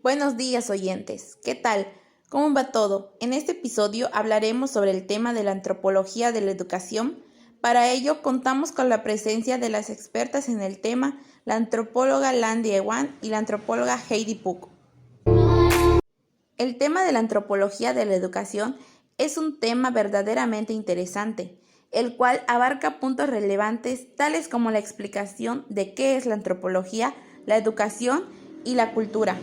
Buenos días, oyentes. ¿Qué tal? ¿Cómo va todo? En este episodio hablaremos sobre el tema de la antropología de la educación. Para ello contamos con la presencia de las expertas en el tema, la antropóloga Landy Ewan y la antropóloga Heidi Puk. El tema de la antropología de la educación es un tema verdaderamente interesante, el cual abarca puntos relevantes tales como la explicación de qué es la antropología, la educación y la cultura.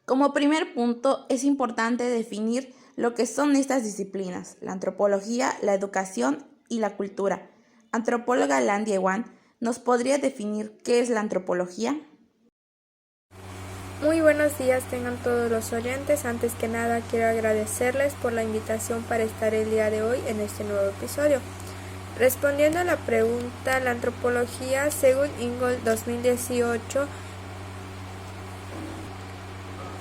Como primer punto, es importante definir lo que son estas disciplinas, la antropología, la educación y la cultura. Antropóloga Landy Ewan, ¿nos podría definir qué es la antropología? Muy buenos días tengan todos los oyentes. Antes que nada quiero agradecerles por la invitación para estar el día de hoy en este nuevo episodio. Respondiendo a la pregunta, la antropología, según Ingold 2018,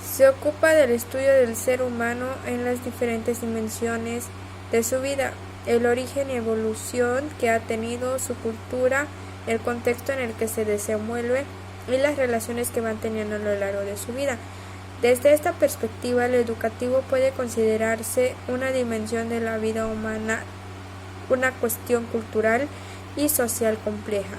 se ocupa del estudio del ser humano en las diferentes dimensiones de su vida, el origen y evolución que ha tenido, su cultura, el contexto en el que se desenvuelve y las relaciones que van teniendo a lo largo de su vida. Desde esta perspectiva, lo educativo puede considerarse una dimensión de la vida humana, una cuestión cultural y social compleja.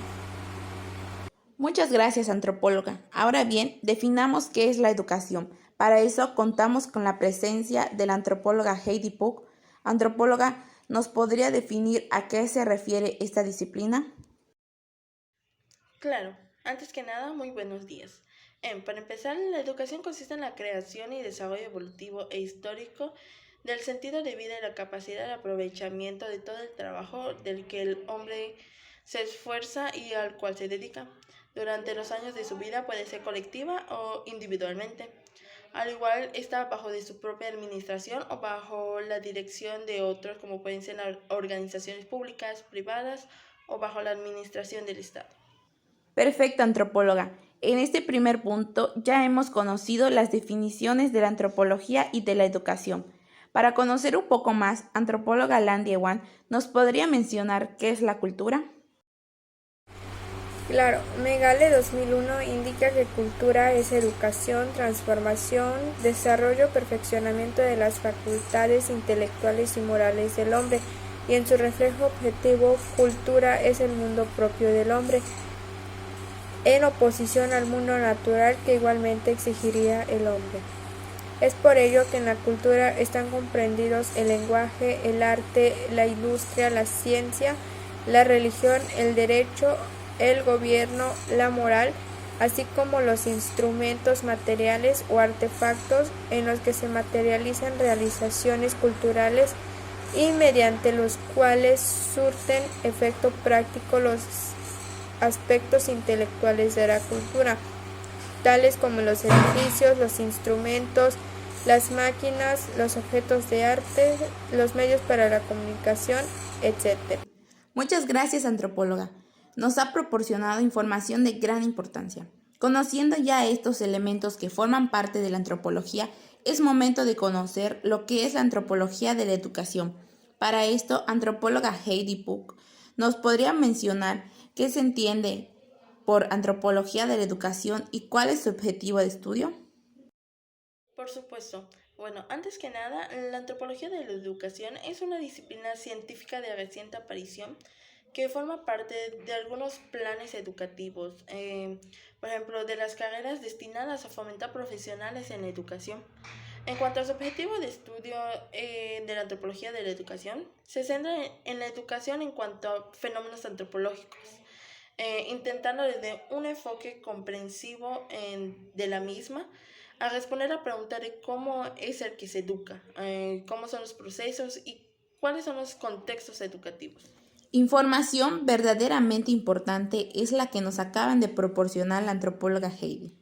Muchas gracias, antropóloga. Ahora bien, definamos qué es la educación. Para eso contamos con la presencia de la antropóloga Heidi Puk. Antropóloga, ¿nos podría definir a qué se refiere esta disciplina? Claro, antes que nada, muy buenos días. Para empezar, la educación consiste en la creación y desarrollo evolutivo e histórico del sentido de vida y la capacidad de aprovechamiento de todo el trabajo del que el hombre se esfuerza y al cual se dedica. Durante los años de su vida puede ser colectiva o individualmente. Al igual está bajo de su propia administración o bajo la dirección de otros, como pueden ser las organizaciones públicas, privadas o bajo la administración del Estado. Perfecto, antropóloga. En este primer punto ya hemos conocido las definiciones de la antropología y de la educación. Para conocer un poco más, antropóloga Landy Ewan, ¿nos podría mencionar qué es la cultura? Claro, Megale 2001 indica que cultura es educación, transformación, desarrollo, perfeccionamiento de las facultades intelectuales y morales del hombre, y en su reflejo objetivo, cultura es el mundo propio del hombre, en oposición al mundo natural que igualmente exigiría el hombre. Es por ello que en la cultura están comprendidos el lenguaje, el arte, la industria, la ciencia, la religión, el derecho, el gobierno, la moral, así como los instrumentos materiales o artefactos en los que se materializan realizaciones culturales y mediante los cuales surten efecto práctico los aspectos intelectuales de la cultura, tales como los edificios, los instrumentos, las máquinas, los objetos de arte, los medios para la comunicación, etc. Muchas gracias, antropóloga. Nos ha proporcionado información de gran importancia. Conociendo ya estos elementos que forman parte de la antropología, es momento de conocer lo que es la antropología de la educación. Para esto, antropóloga Heidi Puk, ¿nos podría mencionar qué se entiende por antropología de la educación y cuál es su objetivo de estudio? Por supuesto. Bueno, antes que nada, la antropología de la educación es una disciplina científica de reciente aparición que forma parte de algunos planes educativos, por ejemplo, de las carreras destinadas a fomentar profesionales en la educación. En cuanto a su objetivo de estudio de la antropología de la educación, se centra en la educación en cuanto a fenómenos antropológicos, intentando desde un enfoque comprensivo de la misma a responder a la pregunta de cómo es el que se educa, cómo son los procesos y cuáles son los contextos educativos. Información verdaderamente importante es la que nos acaban de proporcionar la antropóloga Heidi.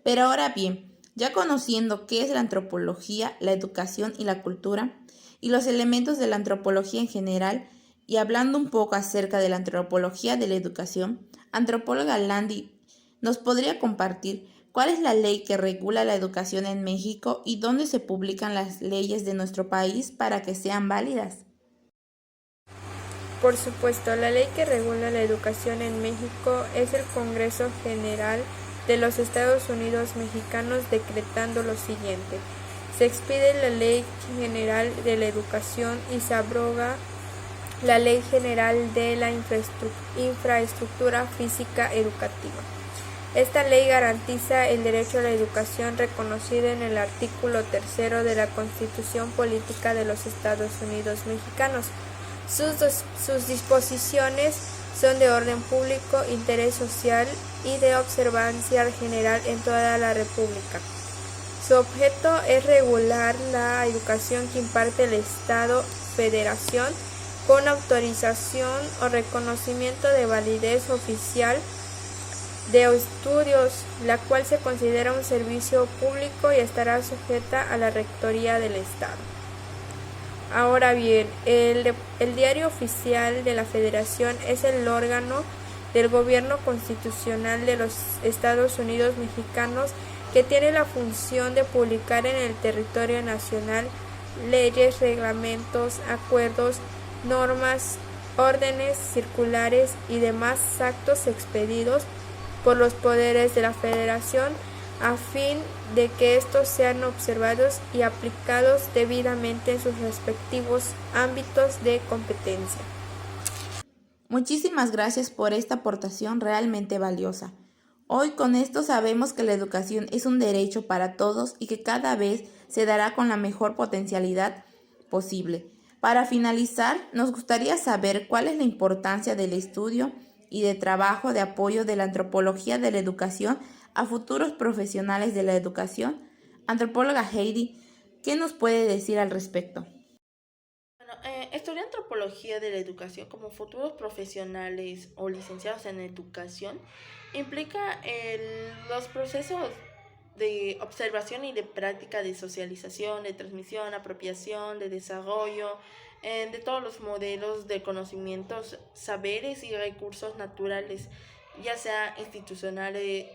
Pero ahora bien, ya conociendo qué es la antropología, la educación y la cultura, y los elementos de la antropología en general, y hablando un poco acerca de la antropología de la educación, antropóloga Landy, ¿nos podría compartir cuál es la ley que regula la educación en México y dónde se publican las leyes de nuestro país para que sean válidas? Por supuesto, la ley que regula la educación en México es el Congreso General de los Estados Unidos mexicanos, decretando lo siguiente: se expide la Ley General de la Educación y se abroga la Ley General de la Infraestructura Física Educativa. Esta ley garantiza el derecho a la educación reconocido en el artículo 3 de la Constitución Política de los Estados Unidos Mexicanos. Sus disposiciones son de orden público, interés social y de observancia general en toda la República. Su objeto es regular la educación que imparte el Estado, Federación, con autorización o reconocimiento de validez oficial de estudios, la cual se considera un servicio público y estará sujeta a la Rectoría del Estado. Ahora bien, el Diario Oficial de la Federación es el órgano del gobierno constitucional de los Estados Unidos mexicanos que tiene la función de publicar en el territorio nacional leyes, reglamentos, acuerdos, normas, órdenes, circulares y demás actos expedidos por los poderes de la Federación a fin de que estos sean observados y aplicados debidamente en sus respectivos ámbitos de competencia. Muchísimas gracias por esta aportación realmente valiosa. Hoy con esto sabemos que la educación es un derecho para todos y que cada vez se dará con la mejor potencialidad posible. Para finalizar, nos gustaría saber cuál es la importancia del estudio y de trabajo de apoyo de la antropología de la educación a futuros profesionales de la educación. Antropóloga Heidi, ¿qué nos puede decir al respecto? Estudiar antropología de la educación como futuros profesionales o licenciados en educación implica los procesos de observación y de práctica de socialización, de transmisión, apropiación, de desarrollo, de todos los modelos de conocimientos, saberes y recursos naturales, ya sea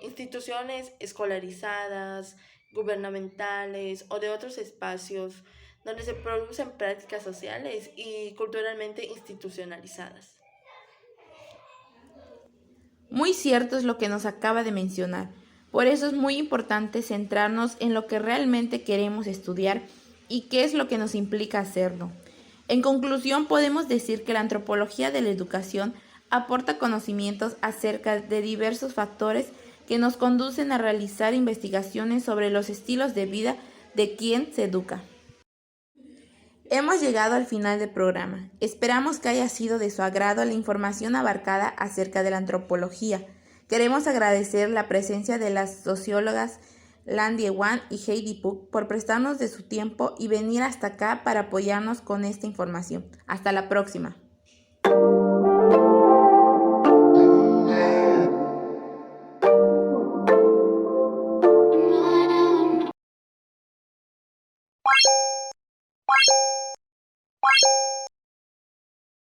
instituciones escolarizadas, gubernamentales o de otros espacios donde se producen prácticas sociales y culturalmente institucionalizadas. Muy cierto es lo que nos acaba de mencionar. Por eso es muy importante centrarnos en lo que realmente queremos estudiar y qué es lo que nos implica hacerlo. En conclusión, podemos decir que la antropología de la educación aporta conocimientos acerca de diversos factores que nos conducen a realizar investigaciones sobre los estilos de vida de quien se educa. Hemos llegado al final del programa. Esperamos que haya sido de su agrado la información abarcada acerca de la antropología. Queremos agradecer la presencia de las sociólogas Landy Ewan y Heidi Puck por prestarnos de su tiempo y venir hasta acá para apoyarnos con esta información. Hasta la próxima.